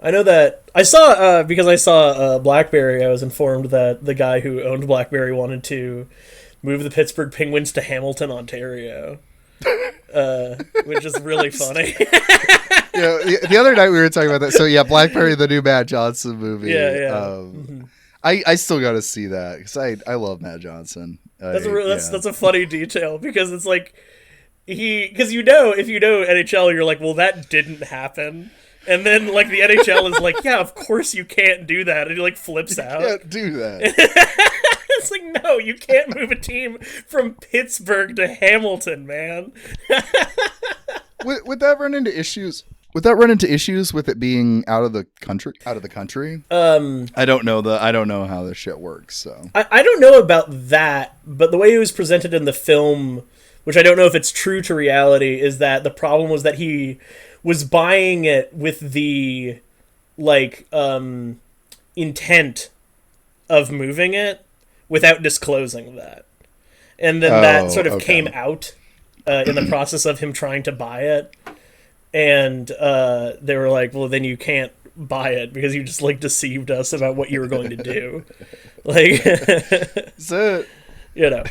I know that I saw because I saw BlackBerry. I was informed that the guy who owned BlackBerry wanted to move the Pittsburgh Penguins to Hamilton, Ontario, which is really funny. Yeah, the other night we were talking about that. So yeah, BlackBerry, the new Matt Johnson movie. Yeah. I still got to see that because I love Matt Johnson. That's a funny detail because it's like because if you know NHL, you're like, well, that didn't happen. And then, like, the NHL is like, yeah, of course you can't do that. And he, like, flips out. You can't do that. It's like, no, you can't move a team from Pittsburgh to Hamilton, man. Would that run into issues? Would that run into issues with it being out of the country? I don't know how this shit works. So I don't know about that, but the way it was presented in the film, which I don't know if it's true to reality, is that the problem was that he was buying it with the intent of moving it without disclosing that, and then that sort of came out in the process of him trying to buy it, and they were like, well, then you can't buy it because you just like deceived us about what you were going to do. Like, so you know.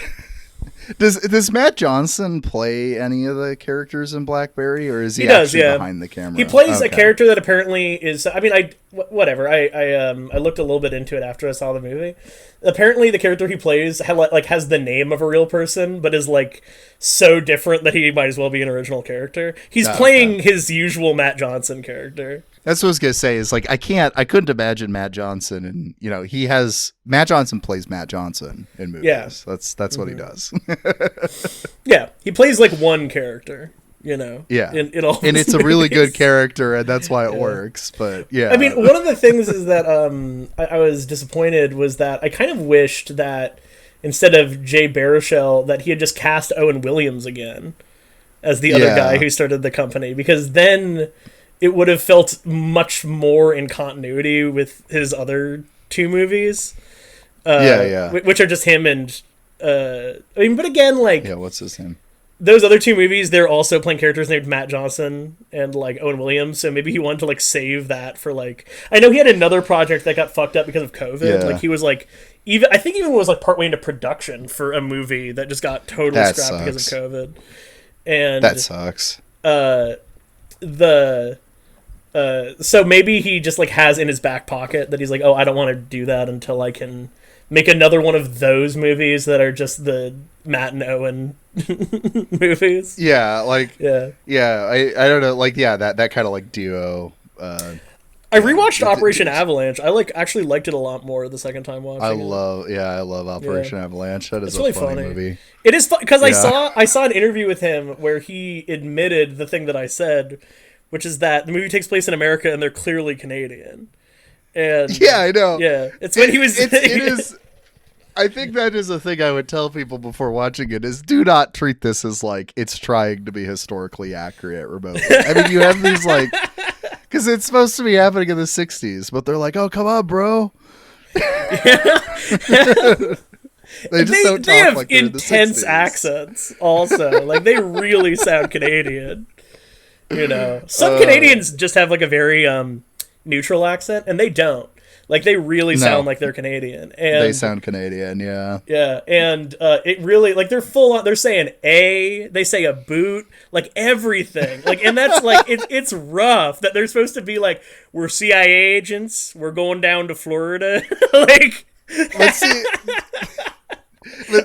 Does Matt Johnson play any of the characters in BlackBerry, or is he actually behind the camera? He plays a character that apparently is. I mean, whatever. I looked a little bit into it after I saw the movie. Apparently, the character he plays has the name of a real person, but is like so different that he might as well be an original character. He's playing his usual Matt Johnson character. That's what I was gonna say. Is like I couldn't imagine Matt Johnson, and Matt Johnson plays Matt Johnson in movies. Yeah, that's what he does. Yeah, he plays like one character. Yeah, in all, and it's a really good character, and that's why it works. But yeah, I mean, one of the things is that I was disappointed was that I kind of wished that instead of Jay Baruchel, that he had just cast Owen Williams again as the other guy who started the company, because then it would have felt much more in continuity with his other two movies. Which are just him and I mean, but again, like, what's his name? Those other two movies, they're also playing characters named Matt Johnson and like Owen Williams, so maybe he wanted to like save that for like, I know he had another project that got fucked up because of COVID. Like he was like I think even was like partway into production for a movie that just got totally scrapped because of COVID. And that sucks. So maybe he just like has in his back pocket that he's like, oh, I don't want to do that until I can make another one of those movies that are just the Matt and Owen movies. Yeah, like I don't know, like that kind of like duo. I rewatched Operation Avalanche. I actually liked it a lot more the second time watching. I love Operation Avalanche. That is really funny movie. It is fun because I saw an interview with him where he admitted the thing that I said, which is that the movie takes place in America and they're clearly Canadian. And yeah, I know. Yeah, it's when he was. It is. I think that is a thing I would tell people before watching it: is do not treat this as like it's trying to be historically accurate remotely. I mean, you have these like, because it's supposed to be happening in the '60s, but they're like, "Oh, come on, bro." They have like intense accents. Also, like they really sound Canadian. Some Canadians just have like a very neutral accent, and they don't. Like they really sound like they're Canadian. And they sound Canadian, yeah. Yeah, and it really like they're full on. They're saying a, they say a boot, like everything. Like, and that's like it's rough that they're supposed to be like, we're CIA agents. We're going down to Florida. Like, let's see.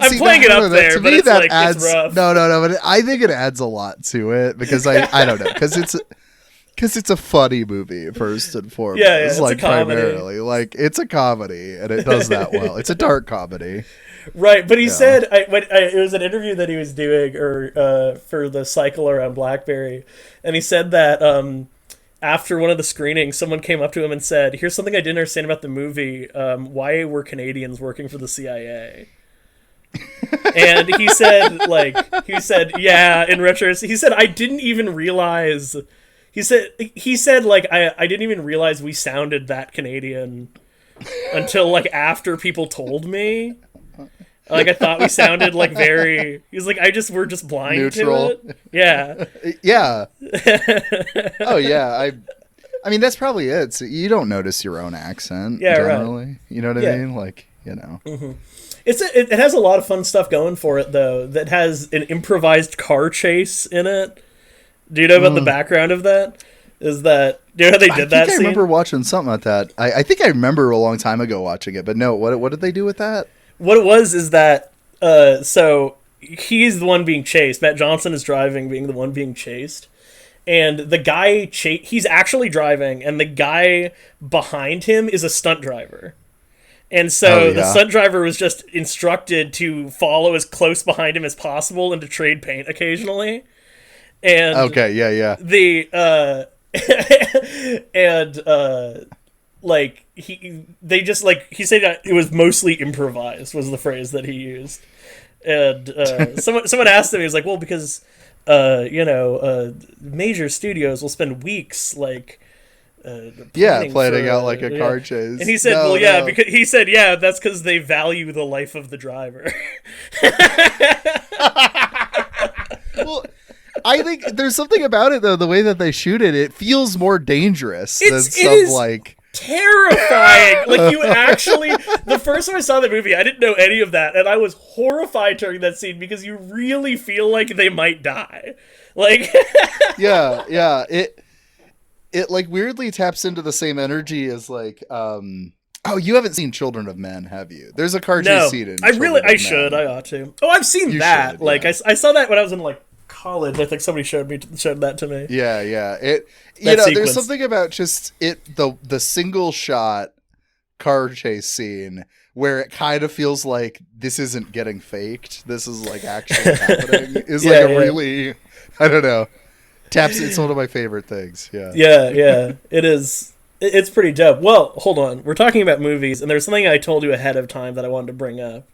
I'm playing it up there, but it's like it's rough. No, but I think it adds a lot to it because I don't know, because it's a funny movie first and foremost. Yeah, it's like a comedy. Primarily, like it's a comedy and it does that well. It's a dark comedy, right? But he said it was an interview that he was doing for the cycle around BlackBerry, and he said that after one of the screenings, someone came up to him and said, "Here's something I didn't understand about the movie. Why were Canadians working for the CIA?" And he said, yeah, in retrospect, he said, I didn't even realize, he said, like, I didn't even realize we sounded that Canadian until, like, after people told me. Like, I thought we sounded, like, very, he's like, we're just blind neutral to it. Yeah. Yeah. Oh, yeah, I mean, that's probably it. So you don't notice your own accent generally. Right. You know what I mean? Like, you know. Mm-hmm. It has a lot of fun stuff going for it, though, that has an improvised car chase in it. Do you know about the background of that? Is that, do you know how they did that scene? I remember watching something like that. I think I remember a long time ago watching it, but no, what did they do with that? What it was is that, so he's the one being chased. Matt Johnson is driving, being the one being chased. And the guy, he's actually driving, and the guy behind him is a stunt driver. And so the stunt driver was just instructed to follow as close behind him as possible and to trade paint occasionally. And the like he said that it was mostly improvised was the phrase that he used. And someone asked him, he was like, well, because major studios will spend weeks like planning out like a car chase. And he said, because he said, that's because they value the life of the driver. Well, I think there's something about it though, the way that they shoot it, it feels more dangerous than some like terrifying. Like, you actually, the first time I saw the movie, I didn't know any of that, and I was horrified during that scene because you really feel like they might die. Like, it like weirdly taps into the same energy as like, oh, you haven't seen Children of Men, have you? There's a car chase scene in I ought to. Oh, I've seen that. Should, like, I saw that when I was in like college. I think somebody showed that to me. Yeah. There's something about just the single shot car chase scene where it kind of feels like this isn't getting faked. This is like actually happening. Is like a really, I don't know. It's one of my favorite things. Yeah. It is. It's pretty dope. Well, hold on. We're talking about movies, and there's something I told you ahead of time that I wanted to bring up.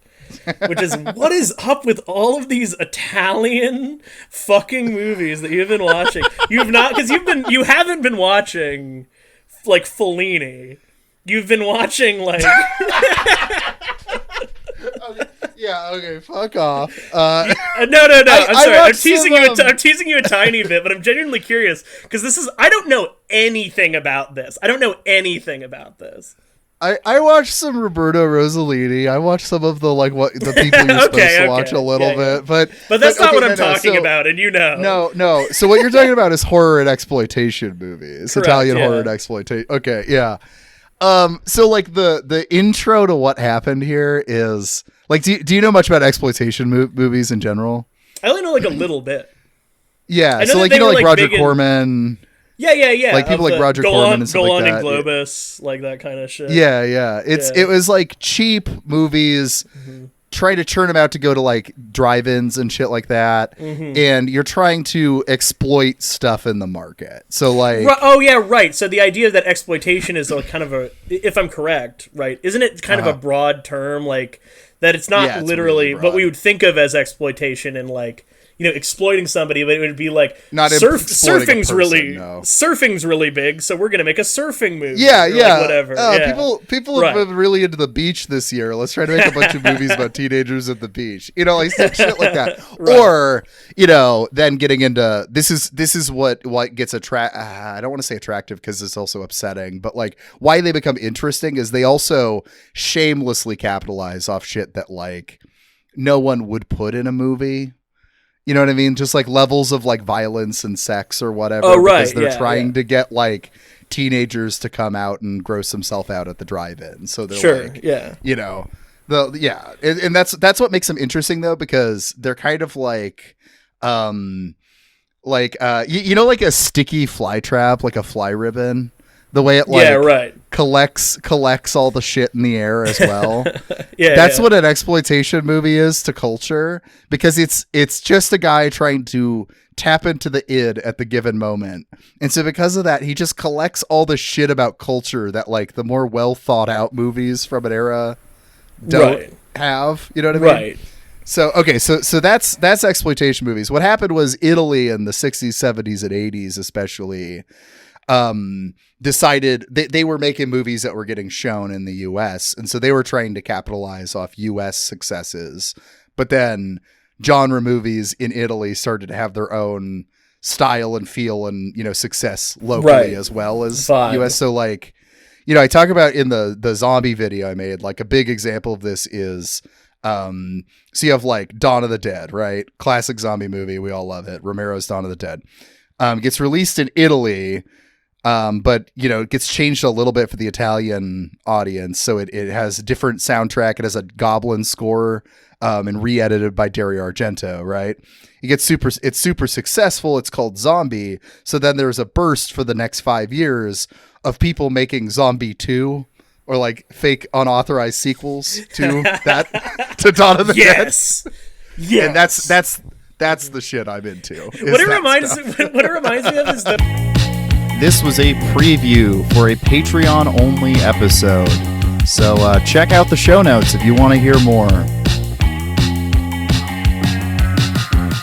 Which is, what is up with all of these Italian fucking movies that you've been watching? You've not, because you haven't been watching like Fellini. You've been watching like okay, fuck off. No. I'm sorry. I'm teasing you a tiny bit, but I'm genuinely curious because I don't know anything about this. I watched some Roberto Rossellini. I watched some of the the people you're supposed to watch a little bit, but that's not what I'm talking about, and you know. No. So what you're talking about is horror and exploitation movies, correct, Italian horror and exploitation. Okay, yeah. So like the intro to what happened here is like, do you know much about exploitation movies in general? I only know like a little bit. Yeah, so like Roger Corman. Yeah. Like people like Roger Corman and stuff like that. Golan and Globus, like that kind of shit. Yeah. It was like cheap movies, try to churn them out to go to like drive-ins and shit like that. And you're trying to exploit stuff in the market. So like... right. So the idea that exploitation is like kind of a, if I'm correct, right, isn't it kind of a broad term? Like that it's not literally really what we would think of as exploitation and like, exploiting somebody, but it would be like surfing's really big, so we're gonna make a surfing movie. Like whatever. People have been really into the beach this year. Let's try to make a bunch of movies about teenagers at the beach. Like shit like that. Right. Or then getting into this is what gets I don't want to say attractive because it's also upsetting, but like why they become interesting is they also shamelessly capitalize off shit that like no one would put in a movie. You know what I mean? Just like levels of like violence and sex or whatever. Oh, right. Because they're trying to get like teenagers to come out and gross themselves out at the drive-in. So they're and that's what makes them interesting though, because they're kind of like like a sticky fly trap, like a fly ribbon. The way it collects all the shit in the air as well. That's what an exploitation movie is to culture, because it's just a guy trying to tap into the id at the given moment. And so because of that, he just collects all the shit about culture that like the more well thought out movies from an era don't have. You know what I mean? Right. So okay, so that's exploitation movies. What happened was Italy in the 60s, 70s, and 80s especially decided they were making movies that were getting shown in the US, and so they were trying to capitalize off US successes. But then genre movies in Italy started to have their own style and feel and, you know, success locally as well as US. So like, you know, I talk about in the zombie video I made, like a big example of this is, so you have like Dawn of the Dead, right? Classic zombie movie. We all love it. Romero's Dawn of the Dead. Gets released in Italy, but, you know, it gets changed a little bit for the Italian audience. So it has a different soundtrack. It has a goblin score, and re-edited by Dario Argento, right? It's super successful. It's called Zombie. So then there's a burst for the next 5 years of people making Zombie 2 or like fake unauthorized sequels to that, to Dawn of the Dead. Yes. And that's the shit I'm into. What it reminds me of is that this was a preview for a Patreon only episode. So check out the show notes if you want to hear more.